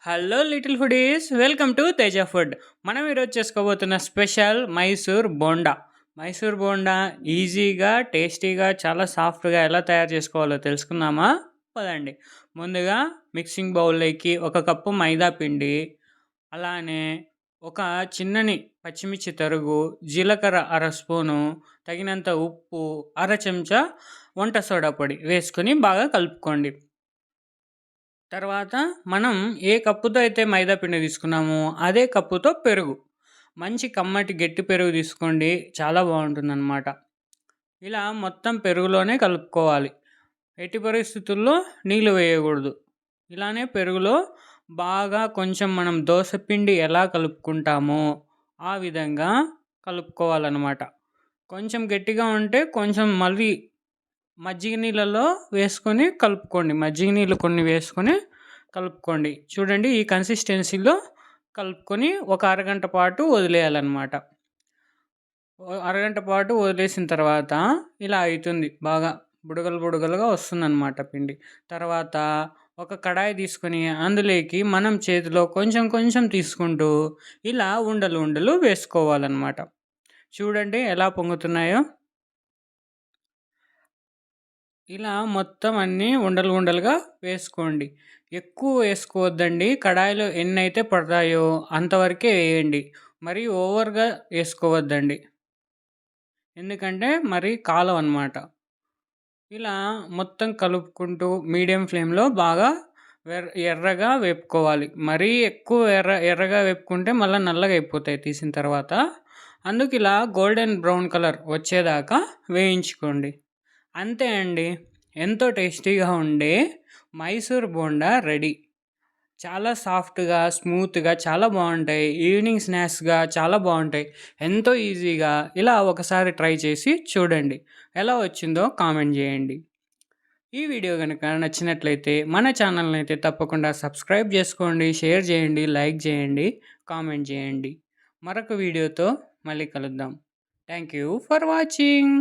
Hello little foodies, welcome to Teja food. మనం ఈరోజు చేసుకోబోతున్న special Mysore bonda. Mysore bonda ఈజీగా, టేస్టీగా, చాలా సాఫ్ట్గా ఎలా తయారు చేసుకోవాలో తెలుసుకుందామా? పదండి. ముందుగా మిక్సింగ్ బౌల్లోకి 1 కప్పు మైదా పిండి, అలానే ఒక చిన్నని పచ్చిమిర్చి తరుగు, జీలకర్ర అర స్పూను, తగినంత ఉప్పు, అర చెంచా వంట సోడా పొడి వేసుకొని బాగా కలుపుకోండి. తర్వాత మనం ఏ కప్పుతో అయితే మైదా పిండి తీసుకున్నామో అదే కప్పుతో పెరుగు, మంచి కమ్మటి గట్టి పెరుగు తీసుకోండి, చాలా బాగుంటుందన్నమాట. ఇలా మొత్తం పెరుగులోనే కలుపుకోవాలి. ఎట్టి పరిస్థితుల్లో నీళ్ళు వేయకూడదు. ఇలానే పెరుగులో బాగా కొంచెం మనం దోశ పిండి ఎలా కలుపుకుంటామో ఆ విధంగా కలుపుకోవాలన్నమాట. కొంచెం గట్టిగా ఉంటే కొంచెం మళ్ళీ మజ్జిగ నీళ్ళలో వేసుకొని కలుపుకోండి. మజ్జిగ నీళ్ళు కొన్ని వేసుకొని కలుపుకోండి. చూడండి, ఈ కన్సిస్టెన్సీలో కలుపుకొని ఒక అరగంట పాటు వదిలేయాలన్నమాట. అరగంట పాటు వదిలేసిన తర్వాత ఇలా అవుతుంది, బాగా బుడగలు బుడగలుగా వస్తుందన్నమాట పిండి. తర్వాత ఒక కడాయి తీసుకొని అందులోకి మనం చేతిలో కొంచెం కొంచెం తీసుకుంటూ ఇలా ఉండలు ఉండలు వేసుకోవాలన్నమాట. చూడండి ఎలా పొంగుతున్నాయో. ఇలా మొత్తం అన్నీ ఉండలు ఉండలుగా వేసుకోండి. ఎక్కువ వేసుకోవద్దండి. కడాయిలో ఎన్నైతే పడతాయో అంతవరకే వేయండి. మరీ ఓవర్‌గా వేసుకోవద్దండి. ఎందుకంటే మరి కాలవన్నమాట. ఇలా మొత్తం కలుపుకుంటూ మీడియం ఫ్లేమ్‌లో బాగా ఎర్రగా వేపుకోవాలి. మరీ ఎక్కువ ఎర్రగా వేపుకుంటే మళ్ళా నల్లగా అయిపోతాయి తీసిన తర్వాత. అందుకు ఇలా గోల్డెన్ బ్రౌన్ కలర్ వచ్చేదాకా వేయించుకోండి. అంతే అండి. ఎంతో టేస్టీగా ఉండే మైసూర్ బోండా రెడీ. చాలా సాఫ్ట్‌గా, స్మూత్‌గా చాలా బావుంటాయి. ఈవినింగ్ స్నాక్స్‌గా చాలా బావుంటాయి. ఎంతో ఈజీగా ఇలా ఒకసారి ట్రై చేసి చూడండి. ఎలా వచ్చిందో కామెంట్ జేయండి. ఈ వీడియో గనుక నచ్చినట్లయితే మన ఛానల్‌ని అయితే తప్పకుండా సబ్స్క్రైబ్ చేసుకోండి, షేర్ చేయండి, లైక్ చేయండి, కామెంట్ చేయండి. మరొక వీడియోతో మళ్ళీ కలుద్దాం. Thank you for watching.